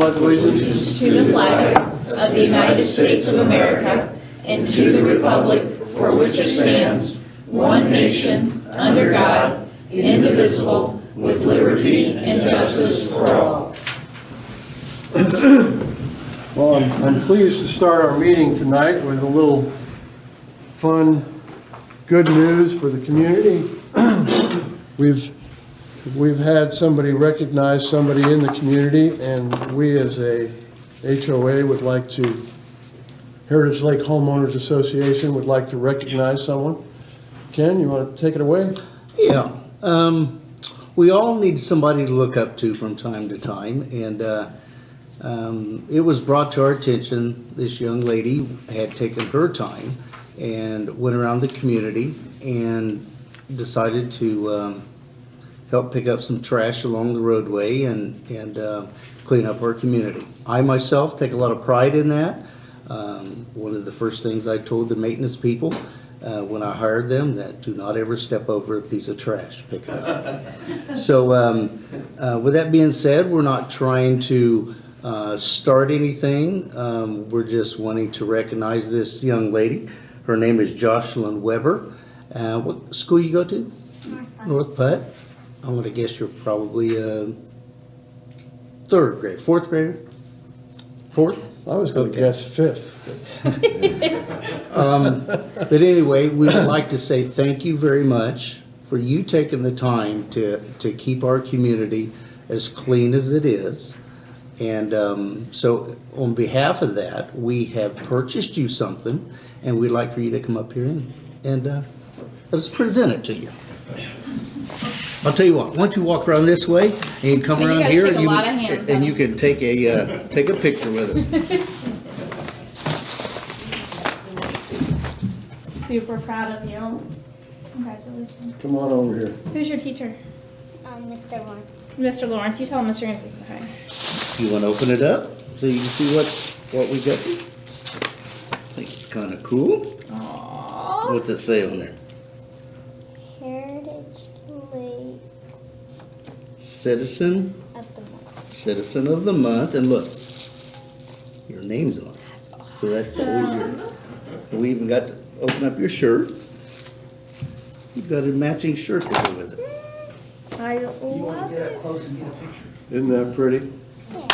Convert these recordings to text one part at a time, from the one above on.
pledge allegiance to the flag of the United States of America and to the republic for which it stands, one nation, under God, indivisible, with liberty and justice for all. Well, I'm pleased to start our meeting tonight with a little fun, good news for the community. We've had somebody recognize somebody in the community, and we as a HOA would like to, Heritage Lake Homeowners Association would like to recognize someone. Ken, you want to take it away? Yeah. We all need somebody to look up to from time to time, and it was brought to our attention this young lady had taken her time and went around the community and decided to help pick up some trash along the roadway and clean up our community. I myself take a lot of pride in that. One of the first things I told the maintenance people when I hired them, that do not ever step over a piece of trash to pick it up. So with that being said, we're not trying to start anything. We're just wanting to recognize this young lady. Her name is Jocelyn Weber. What school you go to? North Putt. I'm going to guess you're probably third grade, fourth grader? Fourth? I was going to guess fifth. But anyway, we would like to say thank you very much for you taking the time to keep our community as clean as it is. And so on behalf of that, we have purchased you something, and we'd like for you to come up here and let us present it to you. I'll tell you what, why don't you walk around this way, and you come around here, and you can take a picture with us. Super proud of you. Congratulations. Come on over here. Who's your teacher? Mr. Lawrence. Mr. Lawrence. You tell Mr. Ramsey say hi. You want to open it up so you can see what we got? I think it's kind of cool. Aww. What's it say on there? Heritage Lake Citizen of the Month. Citizen of the Month, and look, your name's on it. So that's always your. We even got to open up your shirt. You've got a matching shirt to go with it. I love it. Isn't that pretty? You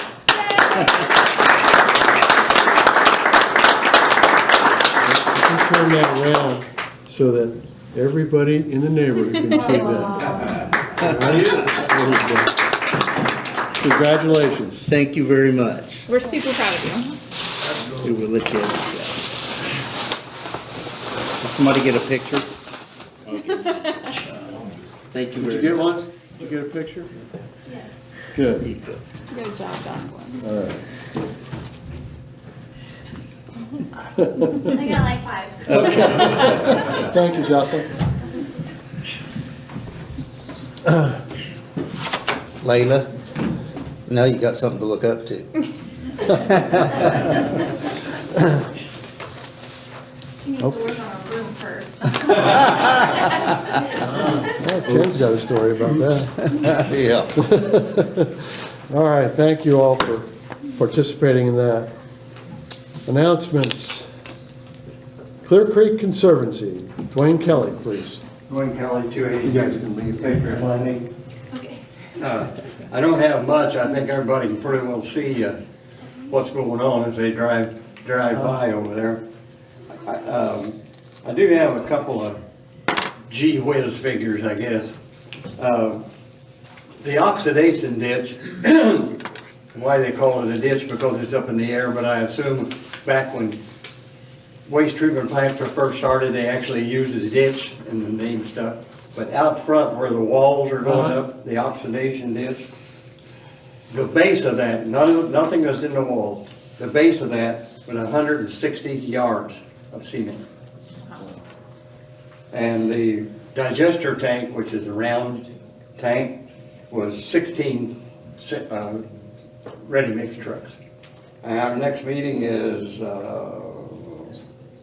can turn that around so that everybody in the neighborhood can see that. All right? Congratulations. Thank you very much. We're super proud of you. We will let you have this guy. Did somebody get a picture? Okay. Thank you Did you very get much. one? Did you get a picture? Yes. Good. There you go. Good job, Jocelyn. All right. I got like 5. Thank you, Jocelyn. Layla, now you got something to look up to. She needs to work on her room first. Well, Ken's got a story about that. Yeah. All right, thank you all for participating in that. Announcements. Clear Creek Conservancy. Dwayne Kelly, please. Dwayne Kelly, 280. You guys can leave. Patriot Landing. Okay. I don't have much. I think everybody can pretty well see what's going on as they drive by over there. I do have a couple of gee whiz figures, I guess. The oxidation ditch, why they call it a ditch, because it's up in the air, but I assume back when waste treatment plants were first started, they actually used a ditch and the name stuff. But out front where the walls are going up, the oxidation ditch, the base of that, nothing is in the wall. The base of that was 160 yards of cement. And the digester tank, which is a round tank, was 16 ready-mix trucks. And our next meeting is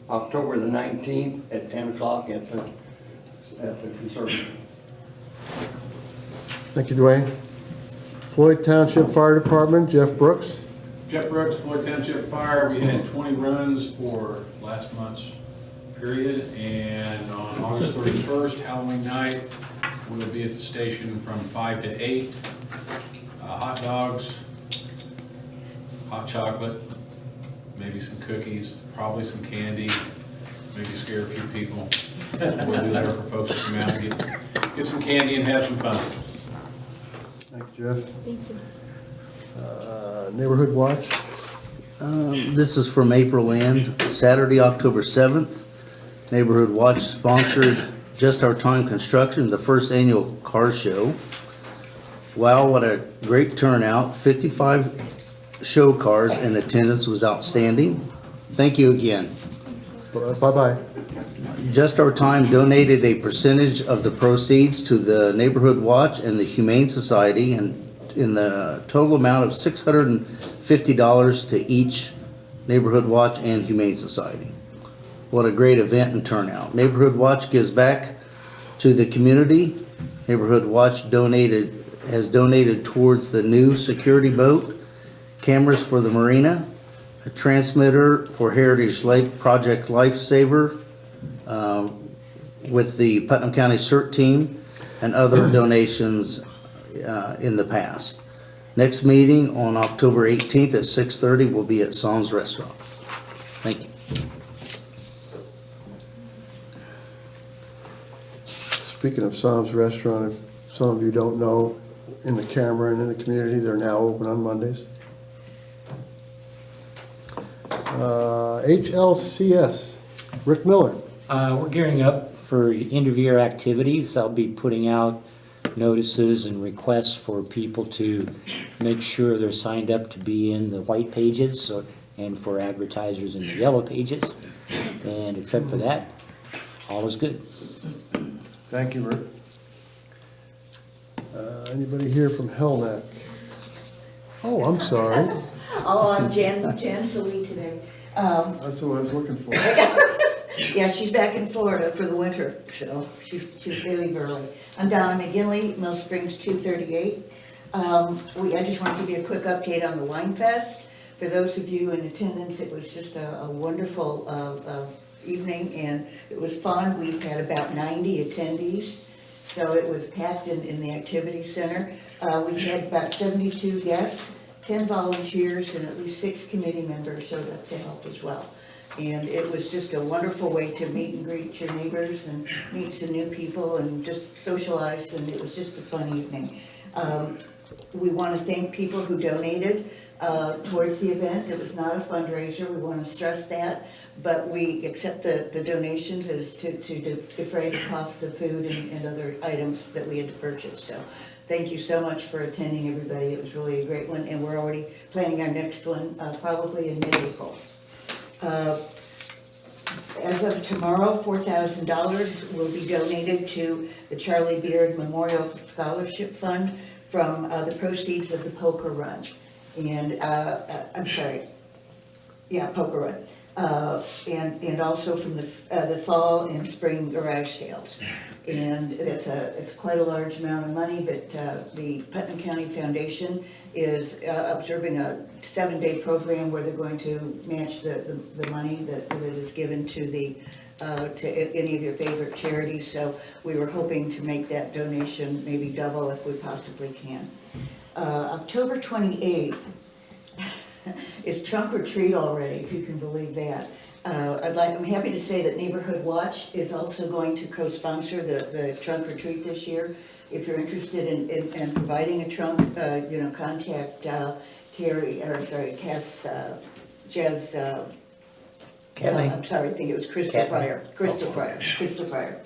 October the 19th at 10 o'clock at the Conservancy. Thank you, Dwayne. Floyd Township Fire Department, Jeff Brooks. Jeff Brooks, Floyd Township Fire, we had 20 runs for last month's period, and on August 31st, Halloween night, we'll be at the station from 5 to 8. Hot dogs, hot chocolate, maybe some cookies, probably some candy, maybe scare a few people. We'll do that for folks to come out and get some candy and have some fun. Thank you, Jeff. Thank you. Neighborhood Watch, This is from April End, Saturday, October 7th. Neighborhood Watch sponsored Just Our Time Construction, the first annual car show. Wow, what a great turnout. 55 show cars and attendance was outstanding. Thank you again. bye-bye. Just Our Time donated a percentage of the proceeds to the Neighborhood Watch and the Humane Society, and in the total amount of $650 to each Neighborhood Watch and Humane Society. What a great event and turnout. Neighborhood Watch gives back to the community. Neighborhood Watch has donated towards the new security boat, cameras for the marina, a transmitter for Heritage Lake Project Lifesaver with the Putnam County CERT team, and other donations in the past. Next meeting on October 18th at 6:30 will be at Sam's Restaurant. Thank you. Speaking of Sam's Restaurant, if some of you don't know, in the camera and in the community, they're now open on Mondays. HLCS, Rick Miller. We're gearing up for end of year activities. I'll be putting out notices and requests for people to make sure they're signed up to be in the white pages, and for advertisers in the yellow pages. And except for that, all is good. Thank you, Rick. Anybody here from Hellneck? Oh, I'm sorry. Oh, I'm Jan Salee today. That's what I was looking for. Yeah, she's back in Florida for the winter, so she's they leave early. I'm Donna McGinley, Mill Springs 238. I just want to give you a quick update on the Wine Fest. For those of you in attendance, it was just a wonderful evening, and it was fun. We had about 90 attendees, so it was packed in the activity center. We had about 72 guests, 10 volunteers, and at least 6 committee members showed up to help as well. And it was just a wonderful way to meet and greet your neighbors and meet some new people and just socialize, and it was just a fun evening. We want to thank people who donated towards the event. It was not a fundraiser, we want to stress that, but we accept the donations as to defray the costs of food and other items that we had to purchase. So thank you so much for attending, everybody. It was really a great one, and we're already planning our next one probably in mid-April. As of tomorrow, $4,000 will be donated to the Charlie Beard Memorial Scholarship Fund from the proceeds of the poker run. And, poker run. And also from the fall and spring garage sales. And it's quite a large amount of money, but the Putnam County Foundation is observing a 7-day program where they're going to match the money that is given to to any of your favorite charities. So we were hoping to make that donation maybe double if we possibly can. October 28th is Trunk or Treat already, if you can believe that. I'm happy to say that Neighborhood Watch is also going to co-sponsor the Trunk or Treat this year. If you're interested in providing a trunk, contact Cass, Jazz, Kelly. I'm sorry, I think it was Crystal Kathleen. Pryor. Crystal Pryor.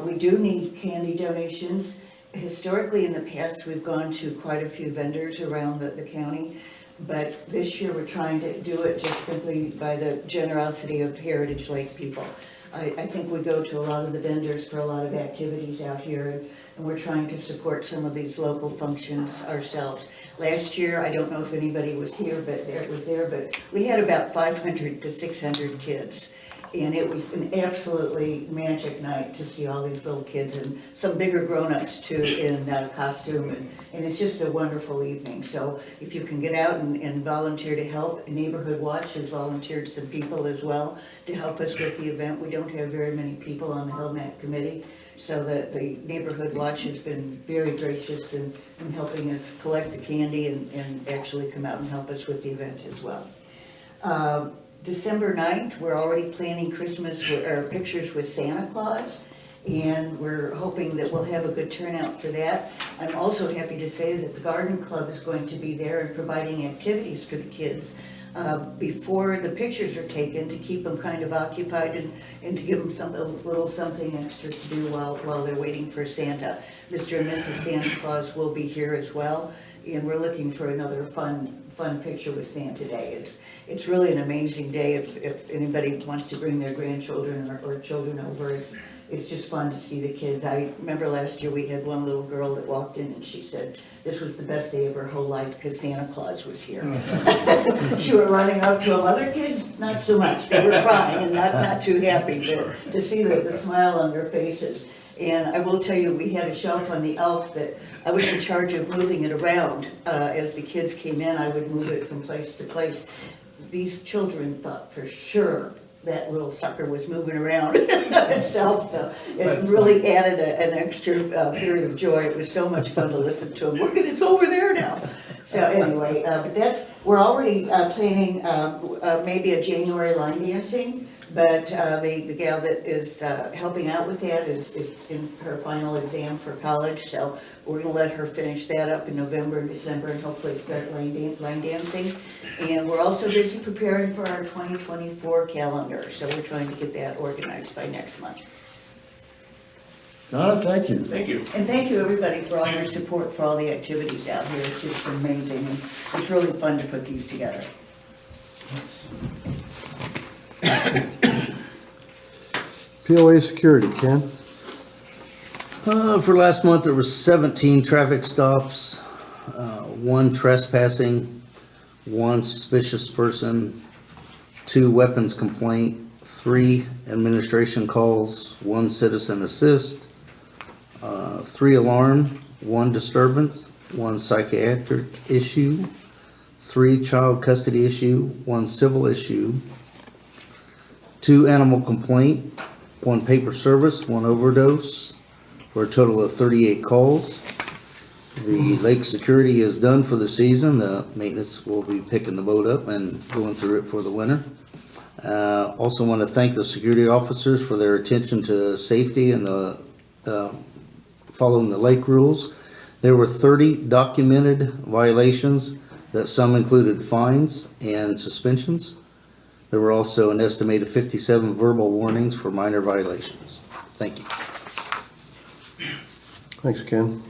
We do need candy donations. Historically, in the past, we've gone to quite a few vendors around the county. But this year, we're trying to do it just simply by the generosity of Heritage Lake people. I think we go to a lot of the vendors for a lot of activities out here, and we're trying to support some of these local functions ourselves. Last year, I don't know if anybody was here, but we had about 500 to 600 kids. And it was an absolutely magic night to see all these little kids and some bigger grown-ups too in costume. And it's just a wonderful evening. So if you can get out and volunteer to help, Neighborhood Watch has volunteered some people as well to help us with the event. We don't have very many people on the HLMAC committee. So the Neighborhood Watch has been very gracious in helping us collect the candy and actually come out and help us with the event as well. December 9th, we're already planning Christmas, or pictures with Santa Claus, and we're hoping that we'll have a good turnout for that. I'm also happy to say that the Garden Club is going to be there and providing activities for the kids before the pictures are taken, to keep them kind of occupied and to give them a little something extra to do while they're waiting for Santa. Mr. and Mrs. Santa Claus will be here as well, and we're looking for another fun picture with Santa Day. It's really an amazing day if anybody wants to bring their grandchildren or children over. It's just fun to see the kids. I remember last year we had one little girl that walked in and she said this was the best day of her whole life because Santa Claus was here. She was running up to him. Other kids, not so much. They were crying and not too happy, but to see the smile on their faces. And I will tell you, we had a shelf on the Elf that I was in charge of moving it around. As the kids came in, I would move it from place to place. These children thought for sure that little sucker was moving around itself, so it really added an extra period of joy. It was so much fun to listen to them. Look at it's over there now. So anyway, but we're already planning maybe a January line dancing. But the gal that is helping out with that is in her final exam for college, so we're going to let her finish that up in November and December and hopefully start line dancing. And we're also busy preparing for our 2024 calendar, so we're trying to get that organized by next month. Donna, thank you. Thank you. And thank you, everybody, for all your support for all the activities out here. It's just amazing, and it's really fun to put these together. POA security, Ken? For last month, there was 17 traffic stops, 1 trespassing, 1 suspicious person, 2 weapons complaint, 3 administration calls, 1 citizen assist, 3 alarm, 1 disturbance, 1 psychiatric issue, 3 child custody issue, 1 civil issue, 2 animal complaint, 1 paper service, 1 overdose, for a total of 38 calls. The lake security is done for the season. The maintenance will be picking the boat up and going through it for the winter. Also want to thank the security officers for their attention to safety and following the lake rules. There were 30 documented violations, that some included fines and suspensions. There were also an estimated 57 verbal warnings for minor violations. Thank you. Thanks, Ken.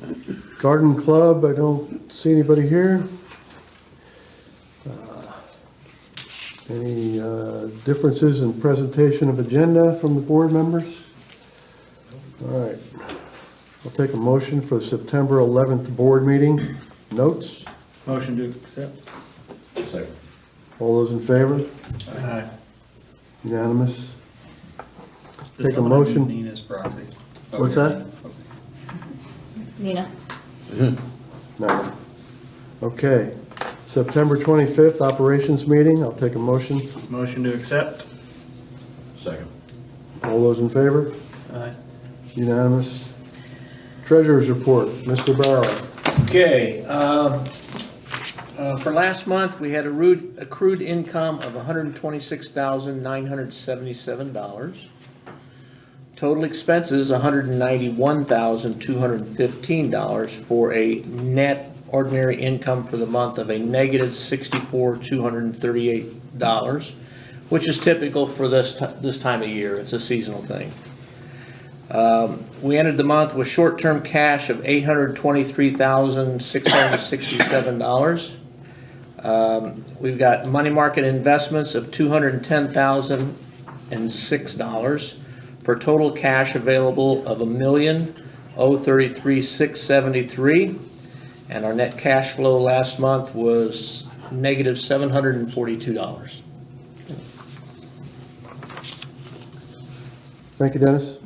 Garden Club, I don't see anybody here. Any differences in presentation of agenda from the board members? All right. I'll take a motion for the September 11th board meeting. Notes? Motion to accept. Second. All those in favor? Aye. Unanimous? Does Take a someone have motion. Nina's proxy? What's that? Nina. No. Okay. September 25th operations meeting. I'll take a motion. Motion to accept. Second. All those in favor? Aye. Unanimous? Treasurer's report, Mr. Barrow. Okay, for last month, we had accrued income of $126,977. Total expenses, $191,215 for a net ordinary income for the month of a negative $64,238, which is typical for this time of year. It's a seasonal thing. We ended the month with short-term cash of $823,667. We've got money market investments of $210,006 for total cash available of $1,033,673. And our net cash flow last month was negative $742. Thank you, Dennis.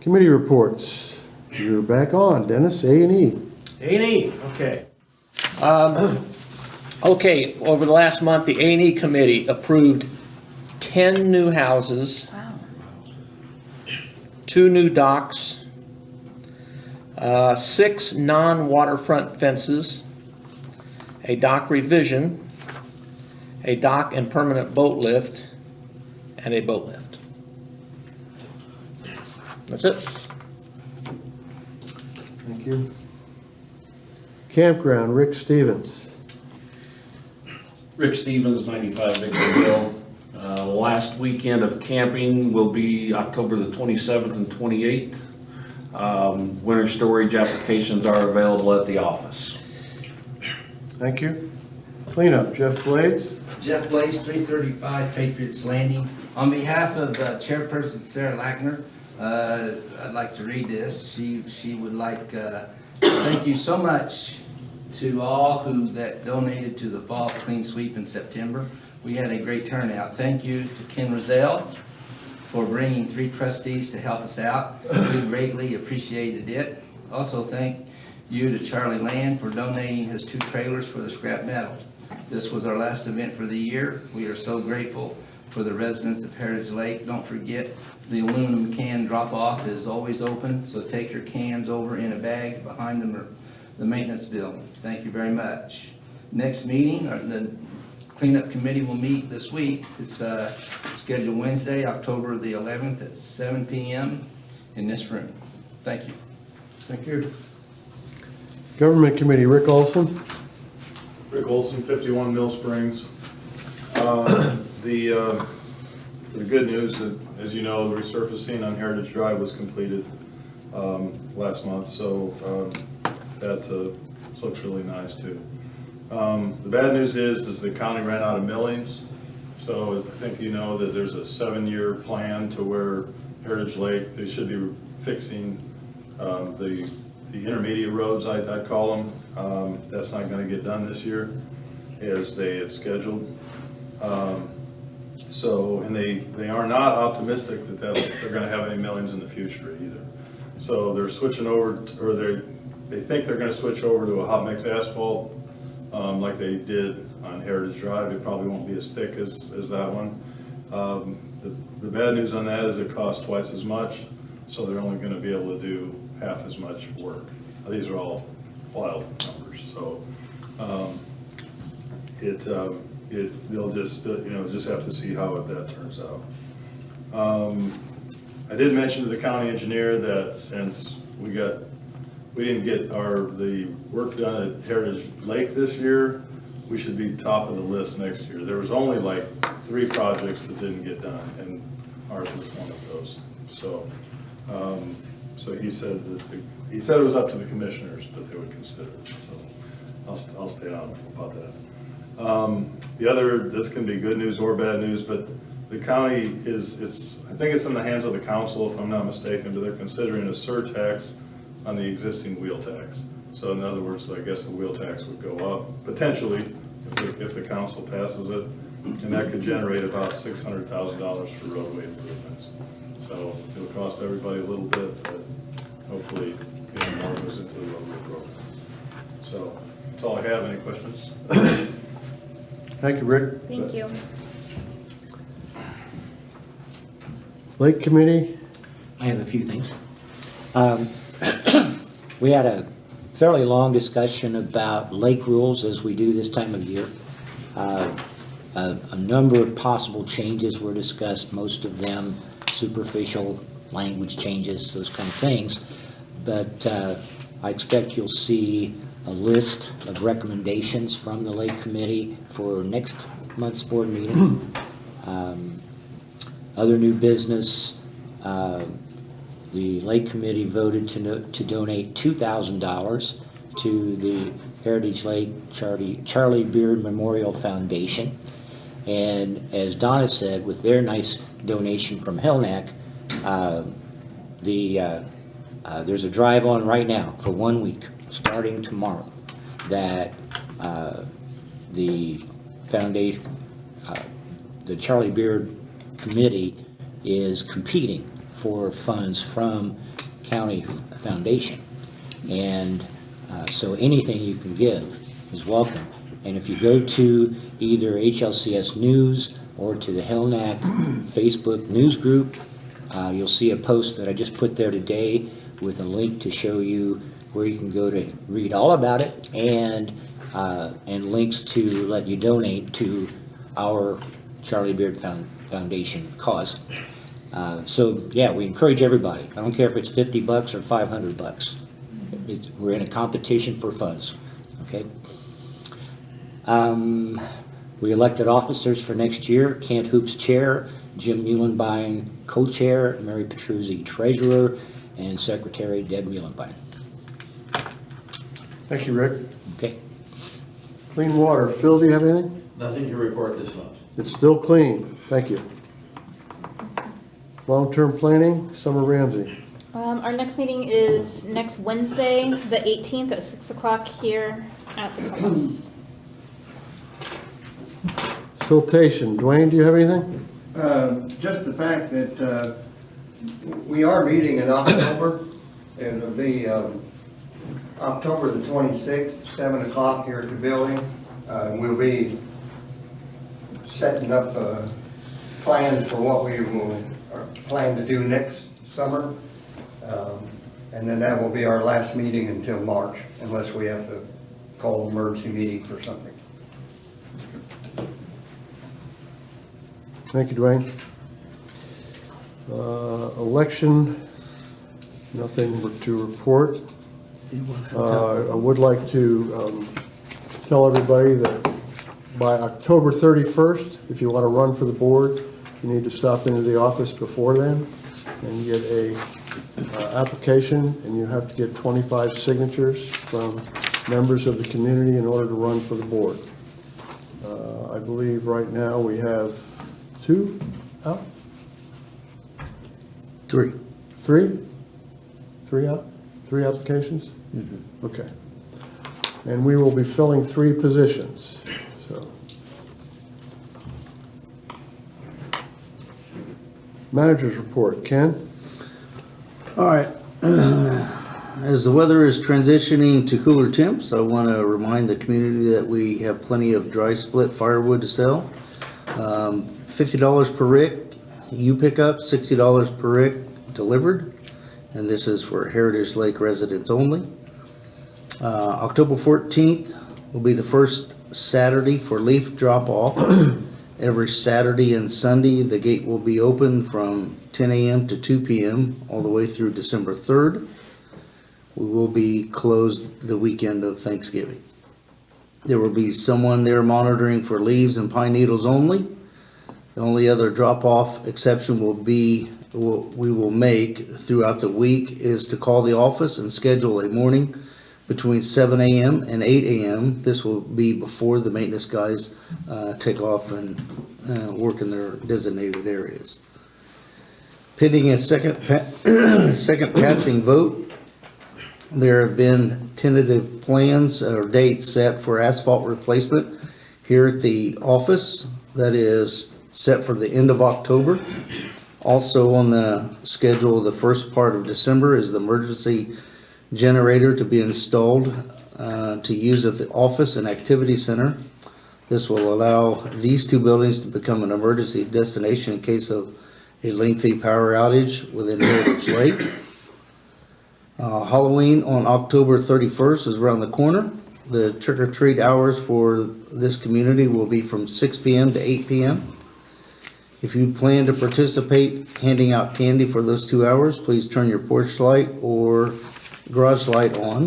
Committee reports. You're back on, Dennis, A&E. A&E, okay. Okay, over the last month, the A&E committee approved 10 new houses, 2 new docks, 6 non-waterfront fences, a dock revision, a dock and permanent boat lift, and a boat lift. That's it. Thank you. Campground, Rick Stevens. Rick Stevens, 95 Victorville. Last weekend of camping will be October the 27th and 28th. Winter storage applications are available at the office. Thank you. Cleanup, Jeff Blades. Jeff Blaze, 335 Patriots Landing. On behalf of Chairperson Sarah Lackner, I'd like to read this. She would like, thank you so much to all that donated to the fall clean sweep in September. We had a great turnout. Thank you to Ken Rozelle for bringing 3 trustees to help us out. We greatly appreciated it. Also thank you to Charlie Land for donating his 2 trailers for the scrap metal. This was our last event for the year. We are so grateful for the residents of Heritage Lake. Don't forget, the aluminum can drop-off is always open, so take your cans over in a bag behind the maintenance building. Thank you very much. Next meeting, the cleanup committee will meet this week. It's scheduled Wednesday, October the 11th at 7 p.m. in this room. Thank you. Thank you. Government Committee, Rick Olson. Rick Olson, 51 Mill Springs. The good news, that, as you know, the resurfacing on Heritage Drive was completed last month, so that looks really nice too. The bad news is the county ran out of millings, so I think you know that there's a 7-year plan to where Heritage Lake, they should be fixing the intermediate roads, I'd call them. That's not going to get done this year as they had scheduled. And they are not optimistic that they're going to have any millings in the future either. So they're switching over, or they think they're going to switch over to a hot mix asphalt like they did on Heritage Drive. It probably won't be as thick as that one. The bad news on that is it costs twice as much, so they're only going to be able to do half as much work. These are all wild numbers, so they'll just just have to see how that turns out. I did mention to the county engineer that since we didn't get the work done at Heritage Lake this year, we should be top of the list next year. There was only like 3 projects that didn't get done, and ours was one of those. So, so he said it was up to the commissioners, but they would consider it. So I'll stay on about that. This can be good news or bad news, but the county I think it's in the hands of the council, if I'm not mistaken, but they're considering a surtax on the existing wheel tax. So in other words, I guess the wheel tax would go up, potentially, if the council passes it, and that could generate about $600,000 for roadway improvements. So it'll cost everybody a little bit, but hopefully more goes into the roadway program. So that's all I have. Any questions? Thank you, Rick. Thank you. Lake Committee. I have a few things. We had a fairly long discussion about lake rules as we do this time of year. A number of possible changes were discussed, most of them superficial language changes, those kind of things. But I expect you'll see a list of recommendations from the Lake Committee for next month's board meeting. Other new business, the Lake Committee voted to donate $2,000 to the Heritage Lake Charlie Beard Memorial Foundation. And as Donna said, with their nice donation from Hellneck, there's a drive on right now for 1 week, starting tomorrow, that the foundation, the Charlie Beard committee is competing for funds from county foundation. And so anything you can give is welcome. And if you go to either HLCS News or to the Hellnack Facebook news group, you'll see a post that I just put there today with a link to show you where you can go to read all about it, and links to let you donate to our Charlie Beard Foundation cause. So yeah, we encourage everybody. I don't care if it's $50 or $500. We're in a competition for funds, okay? We elected officers for next year: Kent Hoops Chair, Jim Muhlenbein Co-Chair, Mary Petruzzi Treasurer, and Secretary Deb Muhlenbein. Thank you, Rick. Okay. Clean water. Phil, do you have anything? Nothing to report this month. It's still clean. Thank you. Long-term planning, Summer Ramsey. Our next meeting is next Wednesday, the 18th at 6 o'clock here at the clubhouse. Siltation. Dwayne, do you have anything? Just the fact that we are meeting in October. It'll be October the 26th, 7 o'clock here at the building. We'll be setting up plans for what we will plan to do next summer. And then that will be our last meeting until March, unless we have to call an emergency meeting for something. Thank you, Dwayne. Election, nothing to report. I would like to tell everybody that by October 31st, if you want to run for the board, you need to stop into the office before then and get a application, and you have to get 25 signatures from members of the community in order to run for the board. I believe right now we have two out? Three. Three? Three out? Three applications? Mm-hmm. Okay. And we will be filling 3 positions, so. Manager's report, Ken? All right. As the weather is transitioning to cooler temps, I want to remind the community that we have plenty of dry split firewood to sell. $50 per rick, you pick up, $60 per rick delivered, and this is for Heritage Lake residents only. October 14th will be the first Saturday for leaf drop-off. Every Saturday and Sunday, the gate will be open from 10 a.m. to 2 p.m. all the way through December 3rd. We will be closed the weekend of Thanksgiving. There will be someone there monitoring for leaves and pine needles only. The only other drop-off exception we will make throughout the week is to call the office and schedule a morning between 7 a.m. and 8 a.m. This will be before the maintenance guys take off and work in their designated areas. Pending a second passing vote, there have been tentative plans or dates set for asphalt replacement here at the office. That is set for the end of October. Also on the schedule, the first part of December is the emergency generator to be installed to use at the office and activity center. This will allow these 2 buildings to become an emergency destination in case of a lengthy power outage within Heritage Lake. Halloween on October 31st is around the corner. The trick-or-treat hours for this community will be from 6 p.m. to 8 p.m. If you plan to participate handing out candy for those 2 hours, please turn your porch light or garage light on.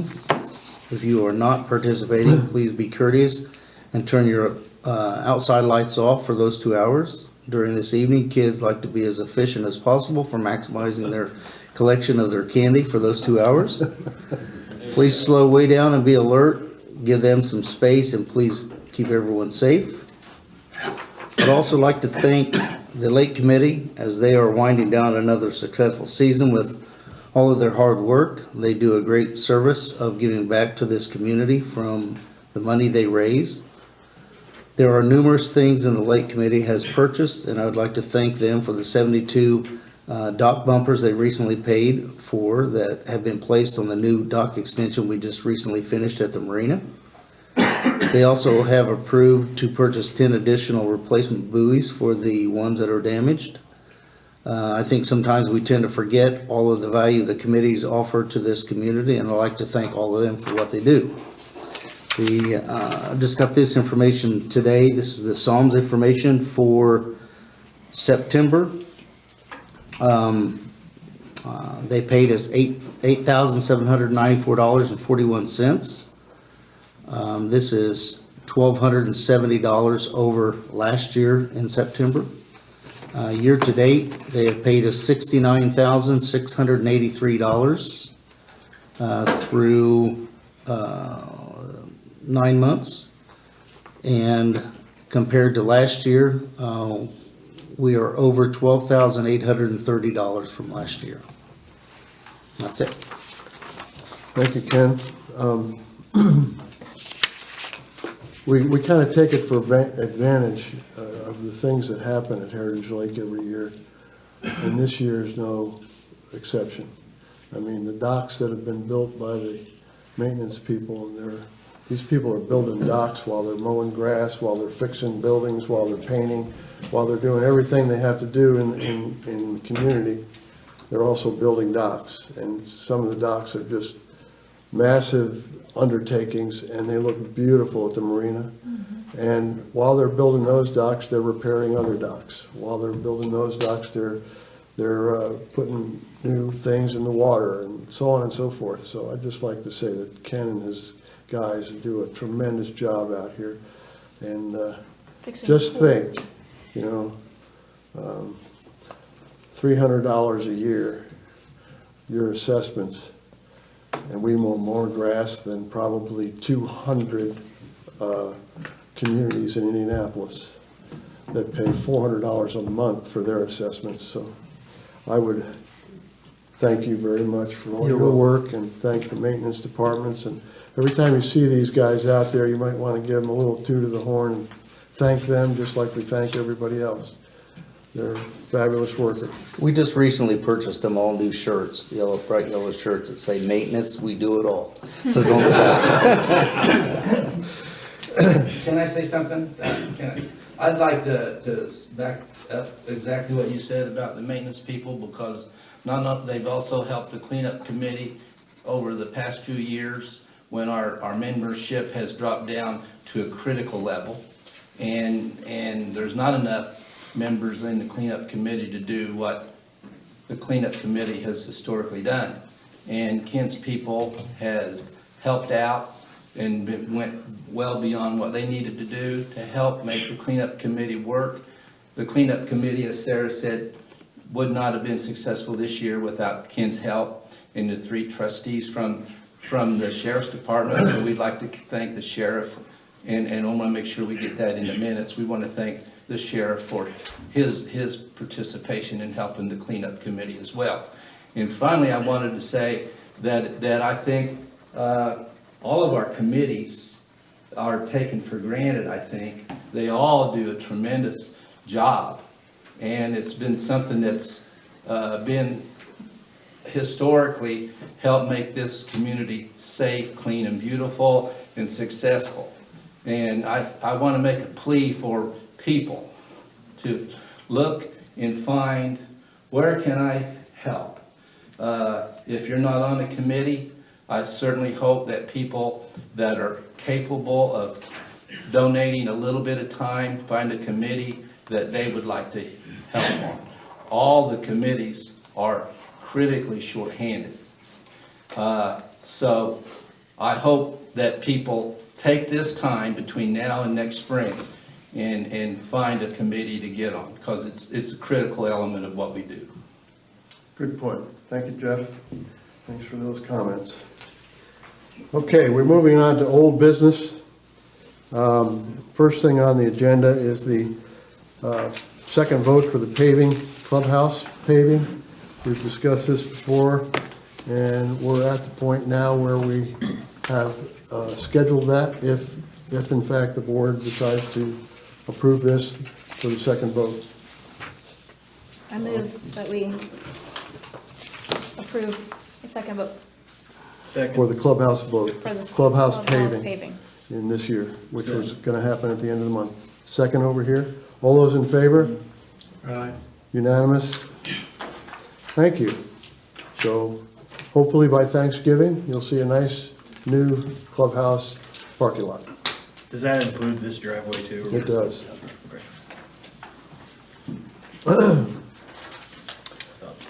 If you are not participating, please be courteous and turn your outside lights off for those 2 hours. During this evening, kids like to be as efficient as possible for maximizing their collection of their candy for those 2 hours. Please slow way down and be alert. Give them some space, and please keep everyone safe. I'd also like to thank the Lake Committee as they are winding down another successful season with all of their hard work. They do a great service of giving back to this community from the money they raise. There are numerous things in the Lake Committee has purchased, and I would like to thank them for the 72 dock bumpers they recently paid for that have been placed on the new dock extension we just recently finished at the marina. They also have approved to purchase 10 additional replacement buoys for the ones that are damaged. I think sometimes we tend to forget all of the value the committees offer to this community, and I'd like to thank all of them for what they do. I just got this information today. This is the Psalms information for September. They paid us $8,794.41. This is $1,270 over last year in September. Year to date, they have paid us $69,683 through 9 months. And compared to last year, we are over $12,830 from last year. That's it. Thank you, Ken. We kind of take it for advantage of the things that happen at Heritage Lake every year, and this year is no exception. I mean, the docks that have been built by the maintenance people, these people are building docks while they're mowing grass, while they're fixing buildings, while they're painting, while they're doing everything they have to do in the community. They're also building docks, and some of the docks are just massive undertakings, and they look beautiful at the marina. And while they're building those docks, they're repairing other docks. While they're building those docks, they're putting new things in the water and so on and so forth. So I'd just like to say that Ken and his guys do a tremendous job out here. And just think, you know, $300 a year, your assessments, and we mow more grass than probably 200 communities in Indianapolis that pay $400 a month for their assessments. So I would thank you very much for all your work, and thank the maintenance departments. And every time you see these guys out there, you might want to give them a little toot of the horn and thank them just like we thank everybody else. They're fabulous workers. We just recently purchased them all new shirts, bright yellow shirts that say "Maintenance, we do it all." It says on the back. Can I say something? I'd like to back up exactly what you said about the maintenance people, because they've also helped the cleanup committee over the past few years when our membership has dropped down to a critical level, and there's not enough members in the cleanup committee to do what the cleanup committee has historically done. And Ken's people has helped out and went well beyond what they needed to do to help make the cleanup committee work. The cleanup committee, as Sarah said, would not have been successful this year without Ken's help and the 3 trustees from the sheriff's department. So we'd like to thank the sheriff, and I want to make sure we get that in the minutes. We want to thank the sheriff for his participation in helping the cleanup committee as well. And finally, I wanted to say that I think all of our committees are taken for granted. I think they all do a tremendous job, and it's been something that's been historically helped make this community safe, clean, and beautiful, and successful. And I want to make a plea for people to look and find, where can I help? If you're not on a committee, I certainly hope that people that are capable of donating a little bit of time find a committee that they would like to help on. All the committees are critically short-handed. So I hope that people take this time between now and next spring and find a committee to get on, because it's a critical element of what we do. Good point. Thank you, Jeff. Thanks for those comments. Okay, we're moving on to old business. First thing on the agenda is the second vote for the paving, clubhouse paving. We've discussed this before, and we're at the point now where we have scheduled that. If if in fact the board decides to approve this for the second vote. I move that we approve the second vote For the clubhouse vote, for the clubhouse paving paving. in this year, which was gonna happen at the end of the month. Second over here. All those in favor? Aye. Unanimous? Thank you. So hopefully by Thanksgiving, you'll see a nice new clubhouse parking lot. Does that include this driveway too? or It just- does.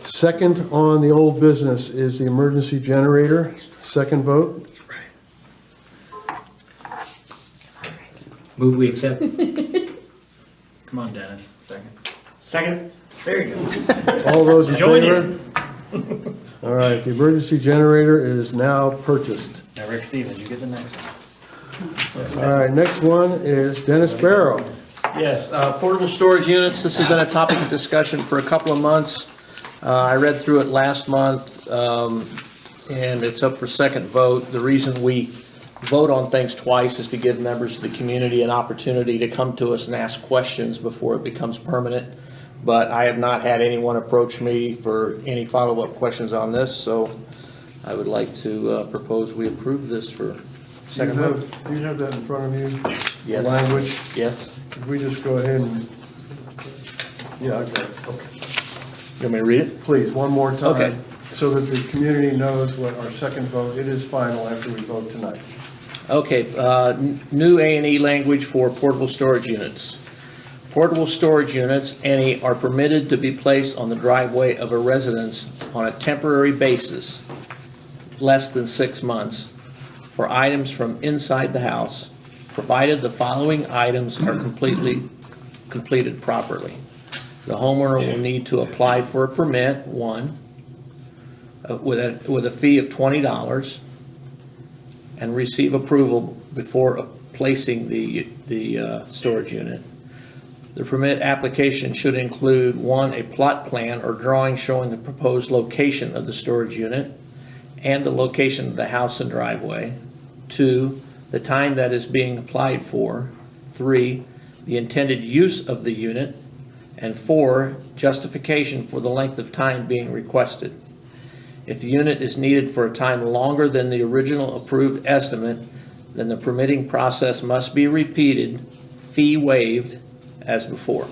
Second on the old business is the emergency generator. Second vote. Move we accept. Come on, Dennis, second. Second. There you go. All those in Join favor? All right, the emergency generator is now purchased. Now, Rick Stevens, you get the next one. All right, next one is Dennis Barrow. Yes, portable storage units, this has been a topic of discussion for a couple of months. I read through it last month, and it's up for second vote. The reason we vote on things twice is to give members of the community an opportunity to come to us and ask questions before it becomes permanent. But I have not had anyone approach me for any follow-up questions on this, so I would like to propose we approve this for second vote. Do you have that in front of you? Yes. Language? Yes. Could we just go ahead and, yeah, okay. You want me to read it? Please, one more time. Okay. So that the community knows what our second vote, it is final after we vote tonight. Okay, new A&E language for portable storage units. Portable storage units, any, are permitted to be placed on the driveway of a residence on a temporary basis, less than 6 months, for items from inside the house, provided the following items are completed properly. The homeowner will need to apply for a permit, one, with a fee of $20, and receive approval before placing the storage unit. The permit application should include, one, a plot plan or drawing showing the proposed location of the storage unit and the location of the house and driveway. Two, the time that is being applied for. Three, the intended use of the unit. And four, justification for the length of time being requested. If the unit is needed for a time longer than the original approved estimate, then the permitting process must be repeated, fee waived, as before.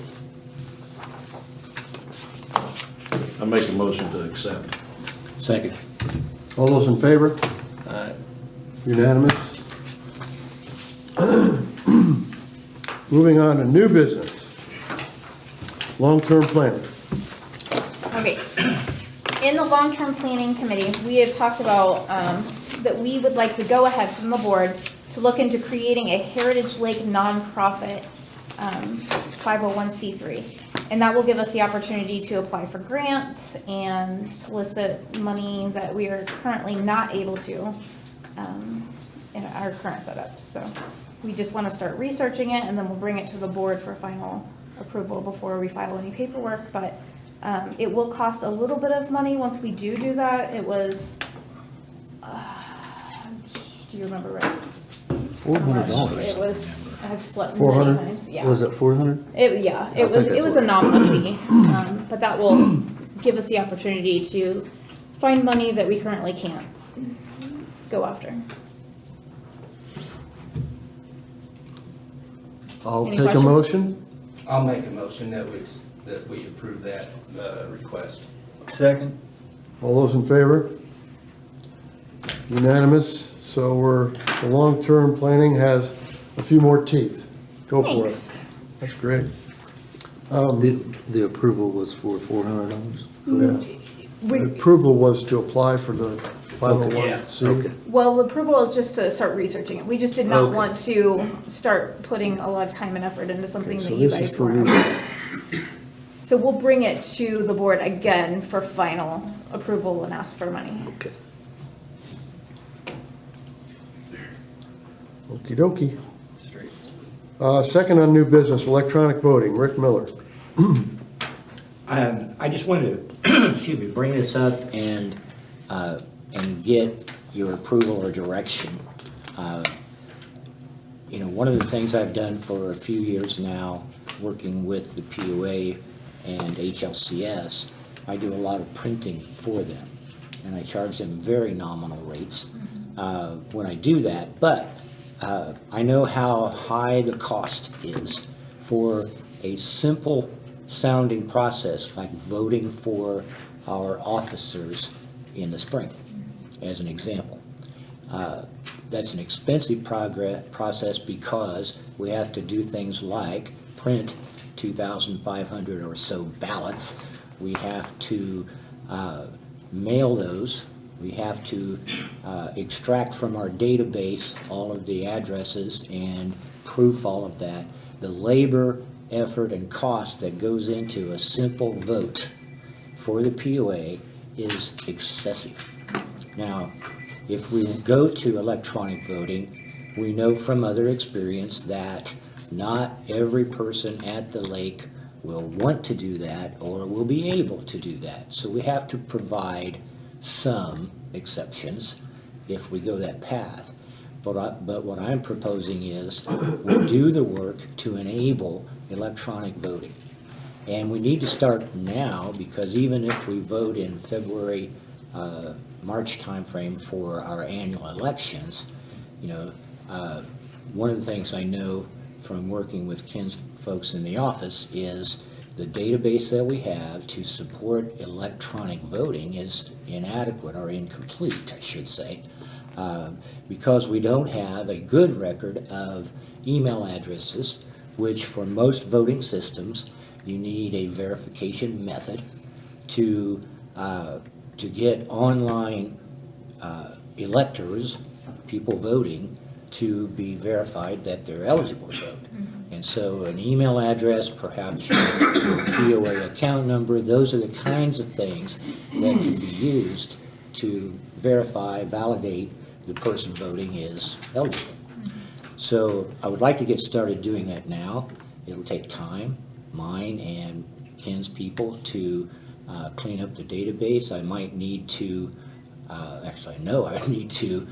I make a motion to accept. Second. All those in favor? Unanimous? Moving on to new business. Long-term planning. Okay. In the long-term planning committee, we have talked about that we would like the go-ahead from the board to look into creating a Heritage Lake nonprofit 501c3. And that will give us the opportunity to apply for grants and solicit money that we are currently not able to in our current setup. So we just want to start researching it, and then we'll bring it to the board for final approval before we file any paperwork. But it will cost a little bit of money once we do that. It was, do you remember, Rick? $400. It was, I've slept many 400? times, yeah. Was it 400? Yeah, it was a nominal fee, but that will give us the opportunity to find money that we currently can't go after. I'll Any take a questions? motion. I'll make a motion that we approve that request. Second. All those in favor? Unanimous. So the long-term planning has a few more teeth. Go for Thanks. it. That's great. The approval was for $400? Yeah. The approval was to apply for the 501c. Okay. Well, the approval is just to start researching it. We just did not Okay. want to start putting a lot of time and effort into something Okay, that so you this is guys for weren't. research. So we'll bring it to the board again for final approval and ask for money. Okay. Okey dokey. Second on new business, electronic voting. Rick Miller. I just wanted to, excuse me, bring this up and get your approval or direction. you know, one of the things I've done for a few years now, working with the POA and HLCS, I do a lot of printing for them, and I charge them very nominal rates when I do that. But I know how high the cost is for a simple sounding process like voting for our officers in the spring, as an example. That's an expensive process because we have to do things like print 2,500 or so ballots. We have to mail those. We have to extract from our database all of the addresses and proof all of that. The labor, effort, and cost that goes into a simple vote for the POA is excessive. Now, if we go to electronic voting, we know from other experience that not every person at the lake will want to do that or will be able to do that. So we have to provide some exceptions if we go that path. But what I'm proposing is we do the work to enable electronic voting. And we need to start now, because even if we vote in February, March timeframe for our annual elections, you know, one of the things I know from working with Ken's folks in the office is the database that we have to support electronic voting is inadequate or incomplete, I should say, because we don't have a good record of email addresses, which for most voting systems, you need a verification method to get online electors, people voting, to be verified that they're eligible to vote. And so an email address, perhaps your POA account number, those are the kinds of things that can be used to verify, validate the person voting is eligible. So I would like to get started doing that now. It'll take time, mine and Ken's people, to clean up the database. I might need to, actually I know I need to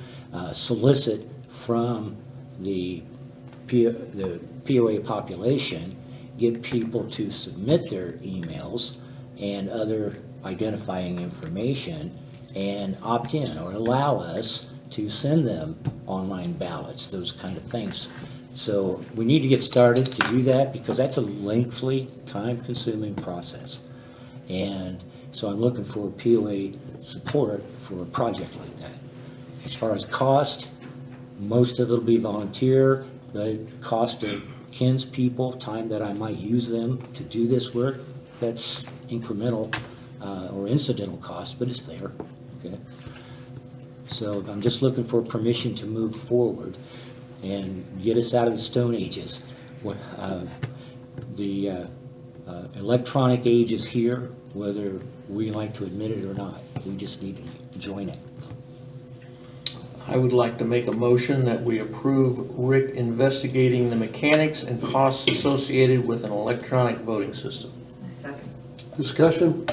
solicit from the POA population, get people to submit their emails and other identifying information and opt in or allow us to send them online ballots, those kind of things. So we need to get started to do that because that's a lengthy, time-consuming process. And so I'm looking for POA support for a project like that. As far as cost, most of it will be volunteer, but cost of Ken's people, time that I might use them to do this work, that's incremental or incidental cost, but it's there, okay? So I'm just looking for permission to move forward and get us out of the Stone Ages. The electronic age is here, whether we like to admit it or not. We just need to join it. I would like to make a motion that we approve Rick investigating the mechanics and costs associated with an electronic voting system. Second. Discussion?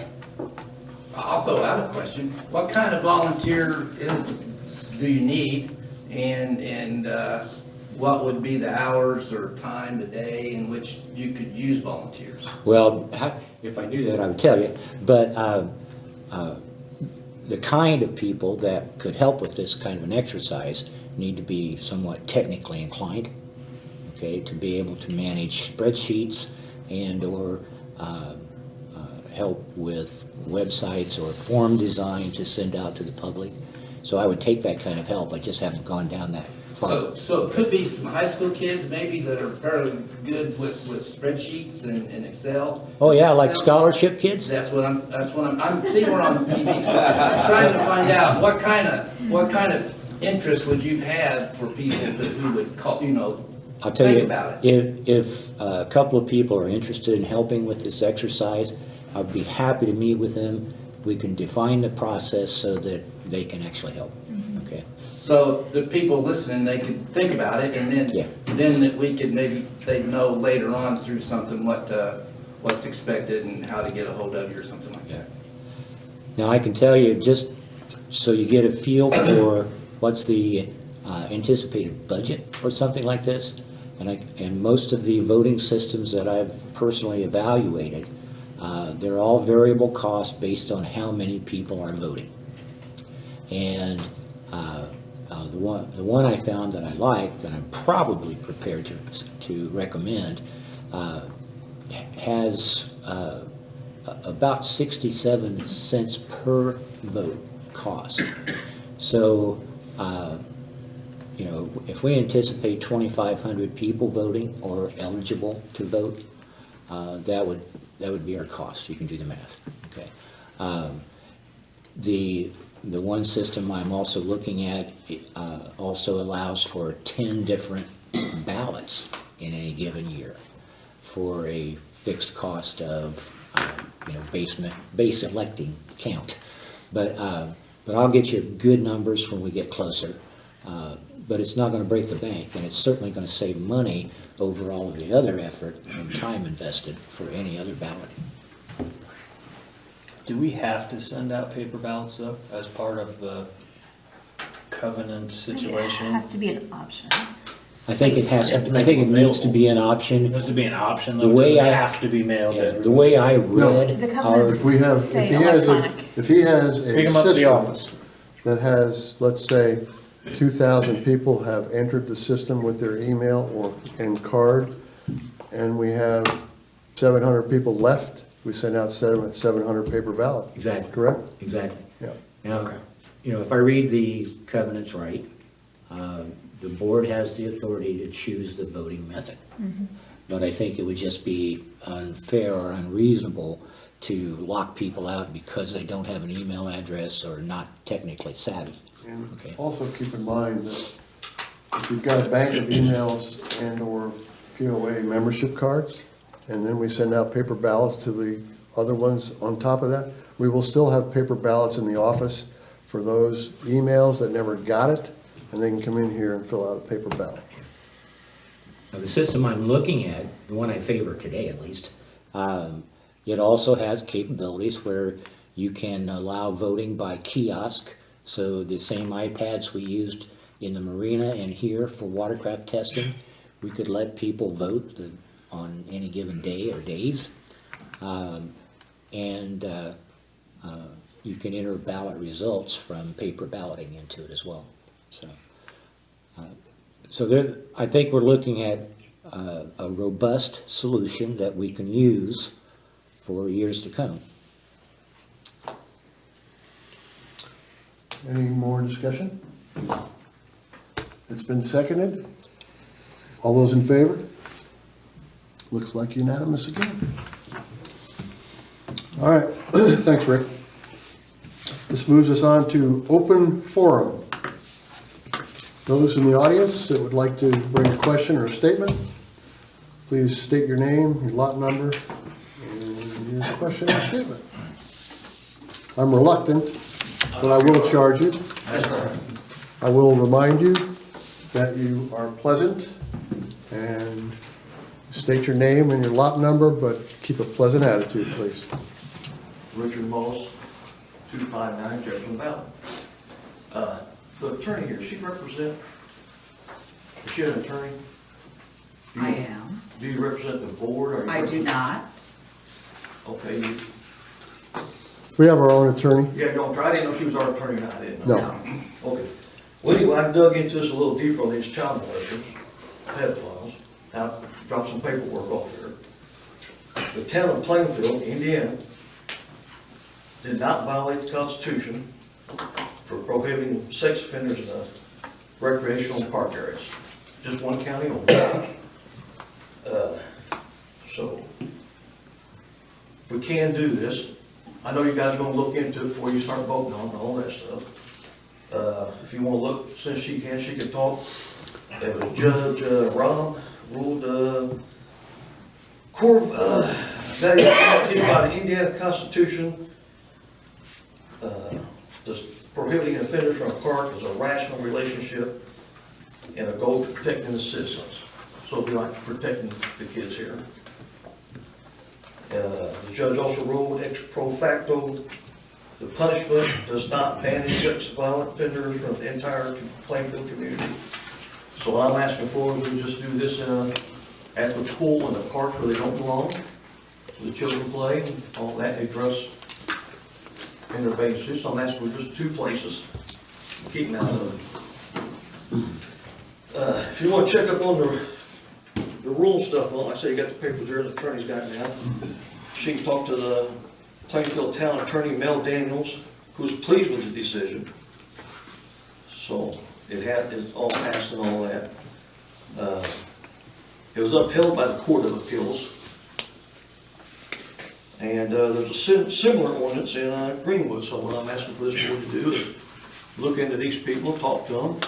I'll throw out a question. What kind of volunteer do you need? And what would be the hours or time a day in which you could use volunteers? Well, if I knew that, I would tell you. But the kind of people that could help with this kind of an exercise need to be somewhat technically inclined, okay, to be able to manage spreadsheets and or help with websites or form design to send out to the public. So I would take that kind of help. I just haven't gone down that far. So it could be some high school kids maybe that are fairly good with spreadsheets and Excel. Oh yeah, like scholarship kids? That's what I'm seeing we're on TV. Trying to find out what kind of interest would you have for people who would call, I'll tell think you, about it. if a couple of people are interested in helping with this exercise, I'd be happy to meet with them. We can define the process so that they can actually help, okay? So the people listening, they could think about it, and then that we could maybe, they'd know later on through something what's expected and how to get a hold of you or something like that. Now, I can tell you, just so you get a feel for what's the anticipated budget for something like this, and most of the voting systems that I've personally evaluated, they're all variable cost based on how many people are voting. And the one I found that I like, that I'm probably prepared to recommend, has about 67 cents per vote cost. So, you know, if we anticipate 2,500 people voting or eligible to vote, that would be our cost. You can do the math. Okay. The one system I'm also looking at also allows for 10 different ballots in any given year for a fixed cost of you know, base electing count. But I'll get you good numbers when we get closer. But it's not going to break the bank, and it's certainly going to save money over all of the other effort and time invested for any other balloting. Do we have to send out paper ballots though, as part of the covenant It situation? has to be an option. I think it has to. I think it needs to be an option. It has to be an option The though, way does it I- have to be mailed Yeah, in? the way I read The our, covenants If we have, say if he has electronic. if he has a Pick 'em up at the system office. that has, let's say, 2,000 people have entered the system with their email and card, and we have 700 people left, we send out 700 paper ballots. Exactly. Correct? exactly. Yeah. Now, you know, if I read the covenants right, the board has the authority to choose the voting method. But I think it would just be unfair or unreasonable to lock people out because they don't have an email address or not technically savvy. And Okay. also keep in mind that if you've got a bank of emails and/or POA membership cards, and then we send out paper ballots to the other ones on top of that, we will still have paper ballots in the office for those emails that never got it, and they can come in here and fill out a paper ballot. Now, the system I'm looking at, the one I favor today at least, it also has capabilities where you can allow voting by kiosk. So the same iPads we used in the marina and here for watercraft testing, we could let people vote on any given day or days. You can enter ballot results from paper balloting into it as well. So there, I think we're looking at a robust solution that we can use for years to come. Any more discussion? It's been seconded. All those in favor? Looks like unanimous again. All right, thanks, Rick. This moves us on to open forum. Those in the audience that would like to bring a question or a statement, please state your name, your lot number, and your question or statement. I'm reluctant, but I will charge you. I will remind you that you are pleasant and state your name and your lot number, but keep a pleasant attitude, please. Richard Moss, 259 Judgment Valley. The attorney here, she represent, is she an attorney? I am. Do you represent the board or? I do not. Okay, We have our own attorney. yeah, don't try, I didn't know she was our attorney, and I didn't No. know. Okay. Well, anyway, I dug into this a little deeper on these child molesters, pedophiles. I dropped some paperwork off here. The town of Plainfield, Indiana, did not violate the Constitution for prohibiting sex offenders in the recreational park areas. Just one county only. So, we can do this. I know you guys are gonna look into it before you start voting on all that stuff. If you wanna look, since she can talk. It was Judge Ron ruled, that is protected by the Indiana Constitution. Just prohibiting offenders from a park is a rational relationship and a goal to protecting the citizens. So it'd be like protecting the kids here. The judge also ruled ex pro facto The punishment does not ban any such violent offenders from the entire Plainfield community. So what I'm asking for is we just do this at the pool and the parks where they don't belong. The children play and all that, they dress in their bathing suits. I'm asking for just 2 places. Keep them out of it. If you want to check up on the rule stuff, well, like I say, you got the papers there, the attorney's got it now. She can talk to the Plainfield Town Attorney, Mel Daniels, who's pleased with the decision. So it's all passed and all that. It was upheld by the Court of Appeals. And there's a similar ordinance in Greenwood, so what I'm asking for this board to do is look into these people, talk to them,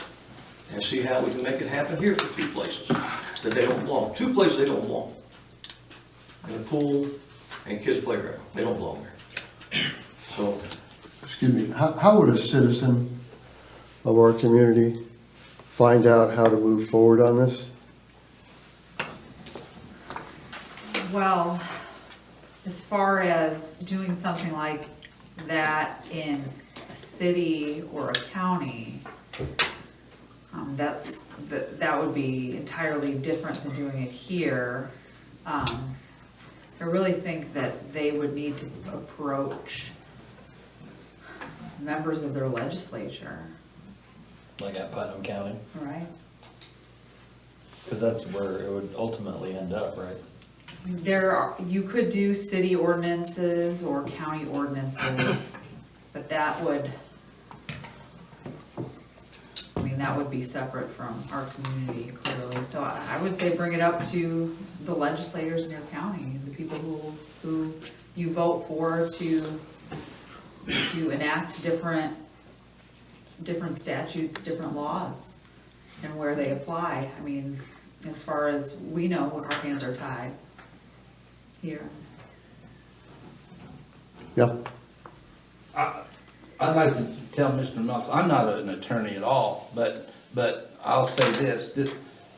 and see how we can make it happen here for 2 places that they don't belong. 2 places they don't belong. In the pool and kids' playground, they don't belong there. So, Excuse me, how would a citizen of our community find out how to move forward on this? Well, as far as doing something like that in a city or a county, that would be entirely different than doing it here. I really think that they would need to approach members of their legislature, Like at Putnam County, right? because that's where it would ultimately end up, right? You could do city ordinances or county ordinances, but that would be separate from our community clearly. So I would say bring it up to the legislators in your county, the people who you vote for to enact different statutes, different laws, and where they apply. I mean, as far as we know, our hands are tied here. Yeah, I'd like to tell Mr. Knopf, I'm not an attorney at all, but I'll say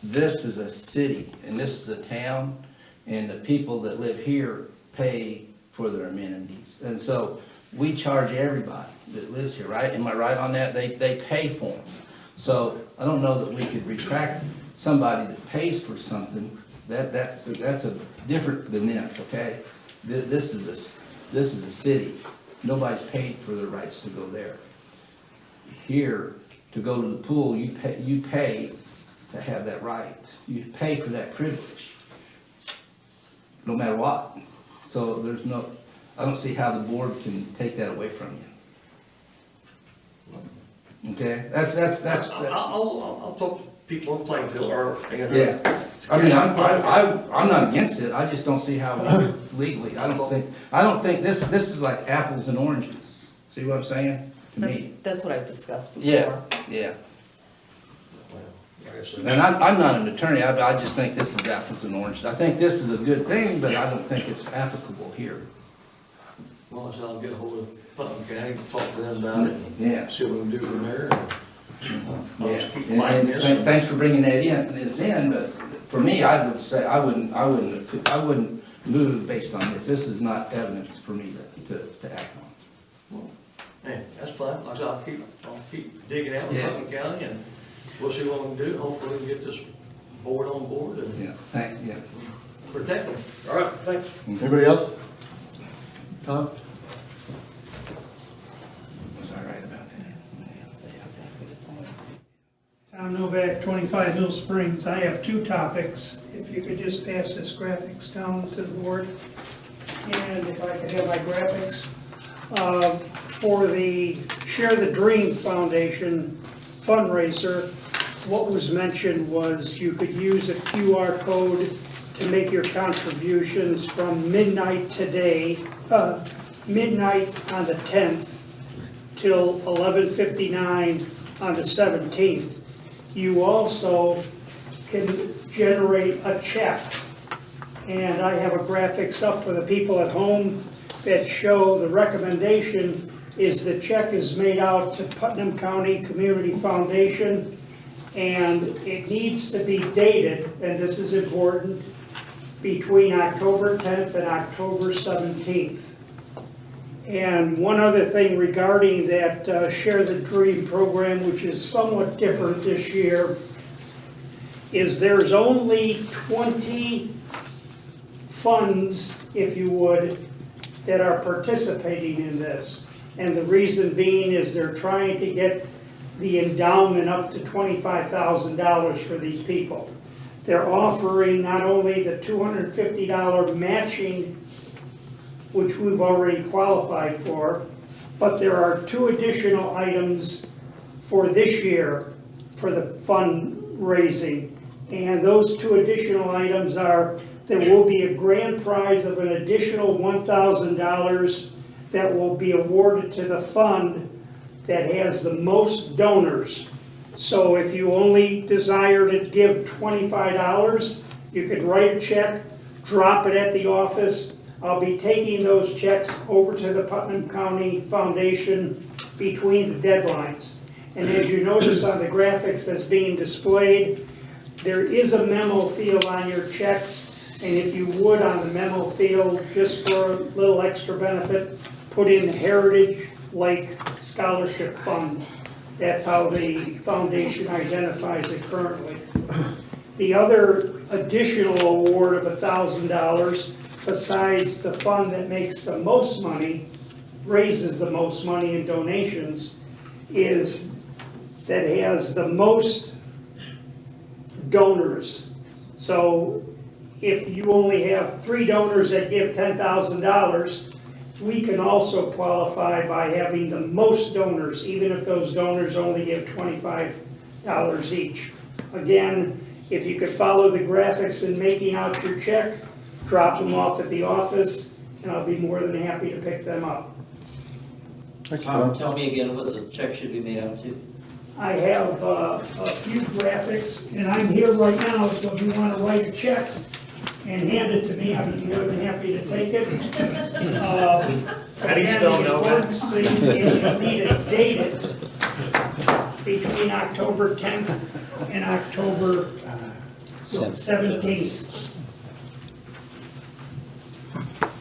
this is a city, and this is a town, and the people that live here pay for their amenities. And so we charge everybody that lives here, right? Am I right on that? They pay for them. So I don't know that we could retract somebody that pays for something. That's a different than this, okay? This is a city. Nobody's paid for the rights to go there. Here, to go to the pool, you pay to have that right. You pay for that privilege, no matter what. So I don't see how the board can take that away from you. Okay, that's. I'll talk to people in Plainfield Yeah, I mean, I'm not against it, I just don't see how we could legally, I don't think this is like apples and oranges, see what I'm saying? To me, That's what I've discussed before. yeah. And I'm not an attorney, I just think this is apples and oranges, I think this is a good thing, but I don't think it's applicable here. Well, so I'll get a hold of Putnam County, talk to them about it, Yeah. see what we can do from there. I'll Yeah, just keep and fighting this. thanks for bringing that in, but for me, I would say, I wouldn't move based on this. This is not evidence for me to act on. Man, that's fine, like I said, I'll keep digging out in Yeah. Putnam County, and we'll see what we can do, hopefully we can get this board on board and protect them. All right, thanks. anybody else? Tom? Was I right about that? Tom Novak, 25 Mill Springs. I have 2 topics. If you could just pass this graphics down to the board. And if I could have my graphics. For the Share the Dream Foundation fundraiser, what was mentioned was you could use a QR code to make your contributions from midnight today, midnight on the 10th, till 11:59 on the 17th. You also can generate a check. And I have a graphics up for the people at home that show the recommendation is the check is made out to Putnam County Community Foundation, and it needs to be dated, and this is important, between October 10th and October 17th. And one other thing regarding that Share the Dream program, which is somewhat different this year, is there's only 20 funds, if you would, that are participating in this. And the reason being is they're trying to get the endowment up to $25,000 for these people. They're offering not only the $250 matching, which we've already qualified for, but there are 2 additional items for this year for the fundraising. And those 2 additional items are, there will be a grand prize of an additional $1,000 that will be awarded to the fund that has the most donors. So if you only desire to give $25, you could write a check, drop it at the office. I'll be taking those checks over to the Putnam County Foundation between the deadlines. And as you notice on the graphics that's being displayed, there is a memo field on your checks. And if you would, on the memo field, just for a little extra benefit, put in Heritage Lake Scholarship Fund. That's how the foundation identifies it currently. The other additional award of $1,000, besides the fund that makes the most money, raises the most money in donations, is that has the most donors. So if you only have 3 donors that give $10,000, we can also qualify by having the most donors, even if those donors only give $25 each. Again, if you could follow the graphics in making out your check, drop them off at the office, and I'll be more than happy to pick them up. Tom. Tell me again what the check should be made out to. I have a few graphics, and I'm here right now, so if you want to write a check and hand it to me, I'd be more than happy to take it. How do you spell the Nova? important thing is you need to date it between October 10th and October 17th.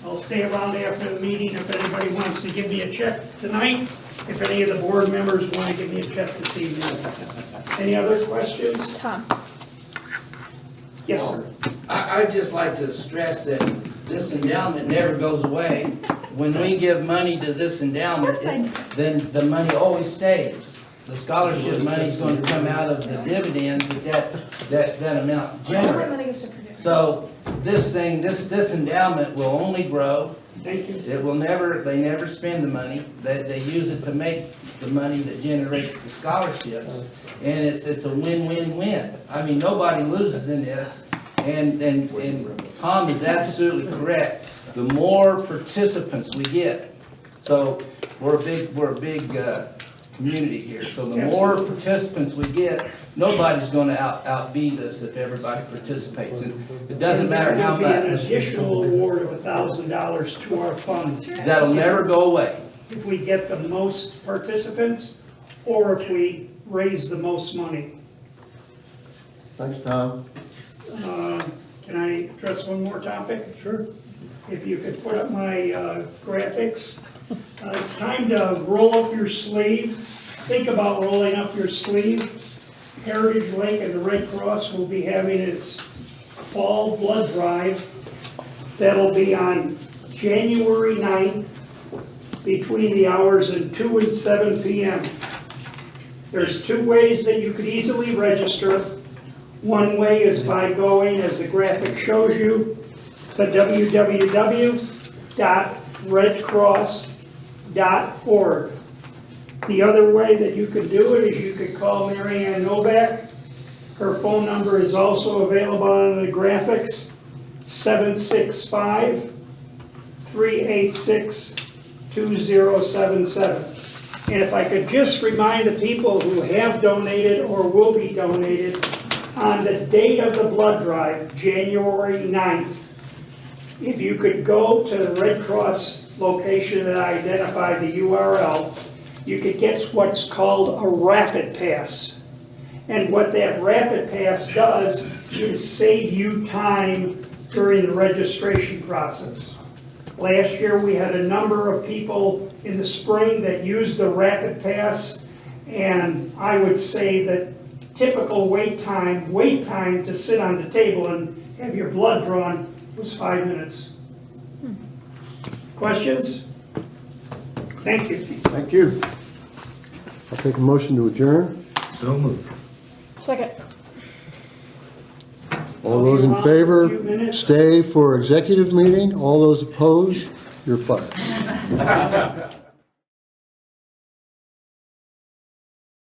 I'll stay around after the meeting if anybody wants to give me a check tonight. If any of the board members want to give me a check this evening. Any other questions? Tom? Yes, sir. I'd just like to stress that this endowment never goes away. When we give money to this endowment, then the money always stays. The scholarship money is going to come out of the dividends that amount generates. So this endowment will only grow. Thank you. It will never, they never spend the money. They use it to make the money that generates the scholarships. And it's a win-win-win. I mean, nobody loses in this. And Tom is absolutely correct. The more participants we get, so we're a big community here. So the more participants we get, nobody's going to outbeat us if everybody participates. It doesn't matter how There will be an much. additional award of $1,000 to our fund. That'll never go away. If we get the most participants, or if we raise the most money. Thanks, Tom. Can I address one more topic? Sure. If you could put up my graphics. It's time to roll up your sleeve. Think about rolling up your sleeve. Heritage Lake and the Red Cross will be having its fall blood drive. That'll be on January 9th between the hours of 2 and 7 p.m. There's 2 ways that you could easily register. One way is by going, as the graphic shows you, to www.redcross.org. The other way that you could do it is you could call Mary Ann Novak. Her phone number is also available on the graphics, 765-386-2077. And if I could just remind the people who have donated or will be donated, on the date of the blood drive, January 9th, if you could go to the Red Cross location that I identified, the URL, you could get what's called a rapid pass. And what that rapid pass does is save you time during the registration process. Last year, we had a number of people in the spring that used the Rapid Pass, and I would say that typical wait time to sit on the table and have your blood drawn was 5 minutes. Questions? Thank you. Thank you. I'll take a motion to adjourn. So moved. Second. All those in favor, stay for executive meeting. All those opposed, you're fired.